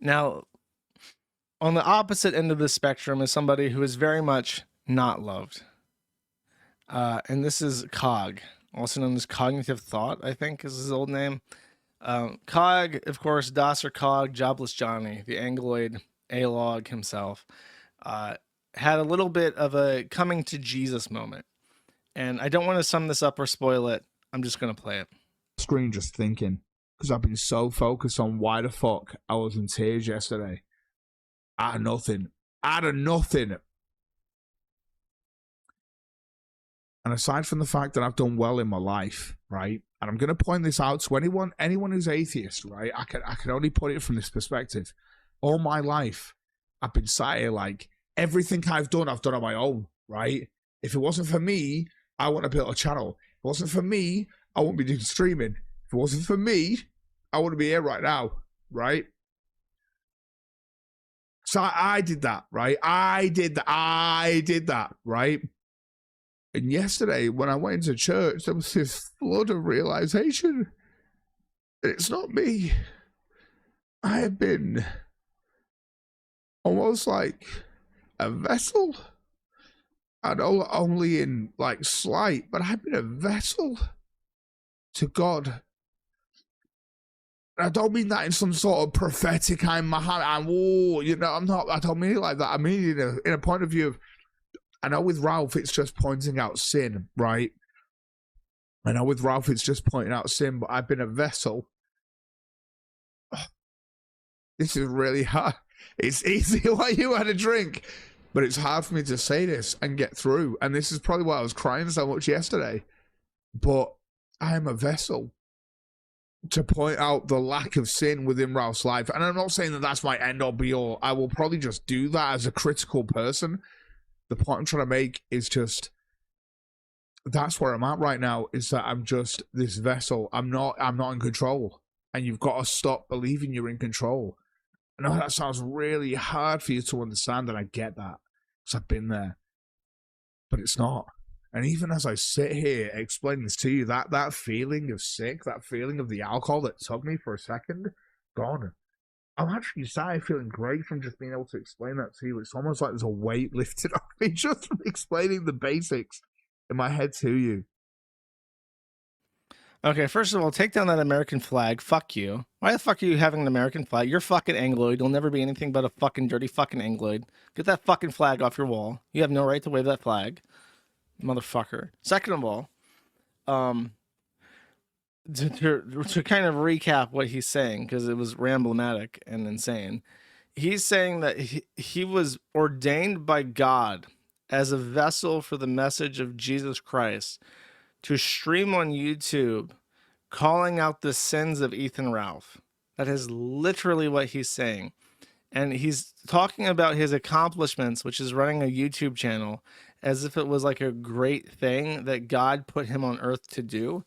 Now, on the opposite end of the spectrum is somebody who is very much not loved. And this is Cog, also known as Cognitive Thought, I think is his old name. Cog, of course, Dosser Cog, Jobless Johnny, the Angloid A-log himself, had a little bit of a coming to Jesus moment. And I don't want to sum this up or spoil it. I'm just going to play it. Screen just thinking, because I've been so focused on why the fuck I was in tears yesterday. Out of nothing. And aside from the fact that I've done well in my life, right? And I'm going to point this out to anyone who's atheist, right? I can only put it from this perspective. All my life, I've been sat here like, everything I've done on my own, right? If it wasn't for me, I wouldn't have built a channel. If it wasn't for me, I wouldn't be doing streaming. If it wasn't for me, I wouldn't be here right now, right? So I did that, right? I did that, right? And yesterday, when I went into church, there was this flood of realization. It's not me. I have been almost like a vessel. I know only in like slight, but I've been a vessel to God. And I don't mean that in some sort of prophetic, I don't mean it like that. I mean it in a point of view of, I know with Ralph, it's just pointing out sin, right? I know with Ralph, it's just pointing out sin, but I've been a vessel. This is really hard. It's easy while you had a drink, but it's hard for me to say this and get through. And this is probably why I was crying so much yesterday. But I am a vessel to point out the lack of sin within Ralph's life. And I'm not saying that that's my end all be all. I will probably just do that as a critical person. The point I'm trying to make is just, that's where I'm at right now, is that I'm just this vessel. I'm not in control. And you've got to stop believing you're in control. I know that sounds really hard for you to understand, and I get that, because I've been there. But it's not. And even as I sit here explaining this to you, that feeling of sick, that feeling of the alcohol that took me for a second, gone. I'm actually sat feeling great from just being able to explain that to you. It's almost like there's a weight lifted off me just from explaining the basics in my head to you. Okay, first of all, take down that American flag. Fuck you. Why the fuck are you having an American flag? You're fucking Angloid. You'll never be anything but a fucking dirty fucking Angloid. Get that fucking flag off your wall. You have no right to wave that flag, motherfucker. Second of all, to kind of recap what he's saying, because it was ramblematic and insane. He's saying that he was ordained by God as a vessel for the message of Jesus Christ to stream on YouTube calling out the sins of Ethan Ralph. That is literally what he's saying. And he's talking about his accomplishments, which is running a YouTube channel, as if it was like a great thing that God put him on earth to do.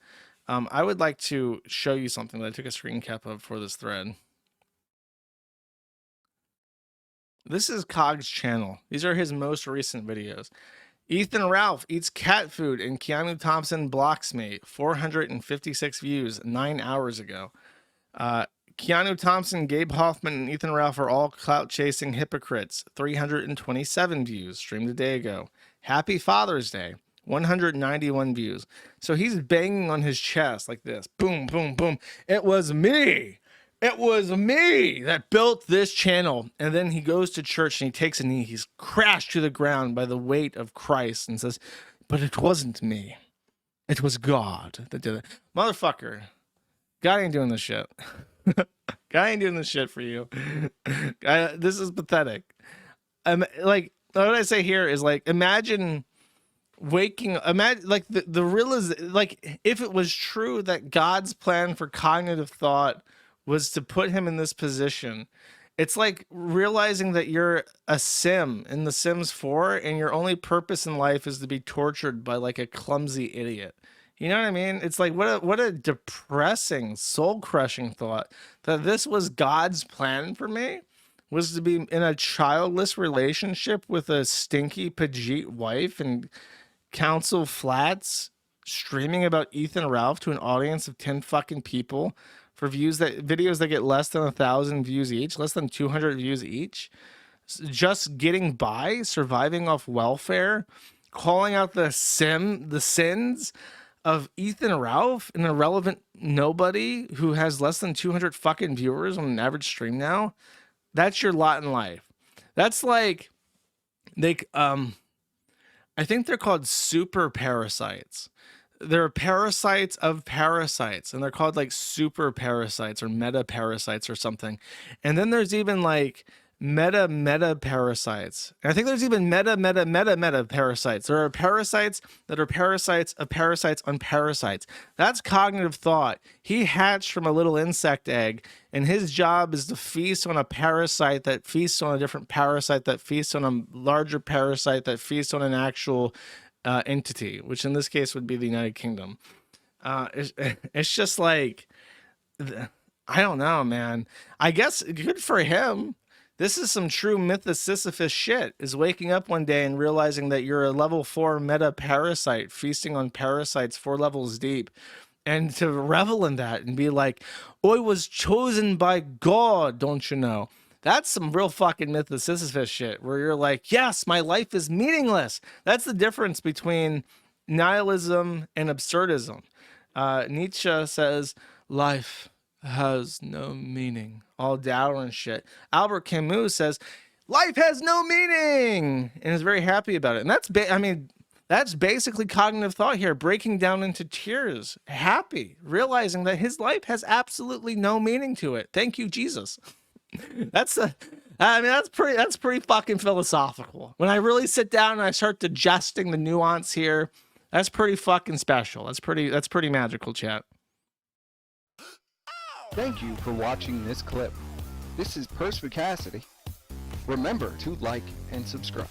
I would like to show you something that I took a screen cap of for this thread. This is Cog's channel. These are his most recent videos. Ethan Ralph eats cat food and Keanu Thompson blocks me. 456 views 9 hours ago. Keanu Thompson, Gabe Hoffman, and Ethan Ralph are all clout-chasing hypocrites. 327 views streamed a day ago. Happy Father's Day. 191 views. So he's banging on his chest like this. Boom, boom, boom. It was me. It was me that built this channel. And then he goes to church and he takes a knee. He's crashed to the ground by the weight of Christ and says, but it wasn't me. It was God that did it. Motherfucker. God ain't doing this shit. God ain't doing this shit for you. This is pathetic. Like, what I say here is like, imagine like the like if it was true that God's plan for cognitive thought was to put him in this position, it's like realizing that you're a sim in The Sims 4 and your only purpose in life is to be tortured by like a clumsy idiot. You know what I mean? It's like, what a depressing, soul-crushing thought that this was God's plan for me, was to be in a childless relationship with a stinky Pajit wife and Council Flats streaming about Ethan Ralph to an audience of 10 fucking people for videos that get less than 1,000 views each, less than 200 views each, just getting by, surviving off welfare, calling out the sins of Ethan Ralph, an irrelevant nobody who has less than 200 fucking viewers on an average stream now. That's your lot in life. That's like, I think they're called super parasites. They're parasites of parasites, and they're called like super parasites or meta parasites or something. And then there's even like meta parasites. And I think there's even meta parasites. There are parasites that are parasites of parasites on parasites. That's cognitive thought. He hatched from a little insect egg, and his job is to feast on a parasite that feasts on a different parasite that feasts on a larger parasite that feasts on an actual entity, which in this case would be the United Kingdom. It's just like, I don't know, man. I guess good for him. This is some true mythosisyphus shit, is waking up one day and realizing that you're a level 4 meta parasite feasting on parasites 4 levels deep, and to revel in that and be like, I was chosen by God, don't you know? That's some real fucking mythosisyphus shit, where you're like, yes, my life is meaningless. That's the difference between nihilism and absurdism. Nietzsche says, life has no meaning. All dour and shit. Albert Camus says, life has no meaning, and is very happy about it. And that's, that's basically cognitive thought here, breaking down into tears, happy, realizing that his life has absolutely no meaning to it. Thank you, Jesus. That's pretty fucking philosophical. When I really sit down and I start digesting the nuance here, that's pretty fucking special. That's pretty magical, chat. Thank you for watching this clip. This is Perspicacity. Remember to like and subscribe.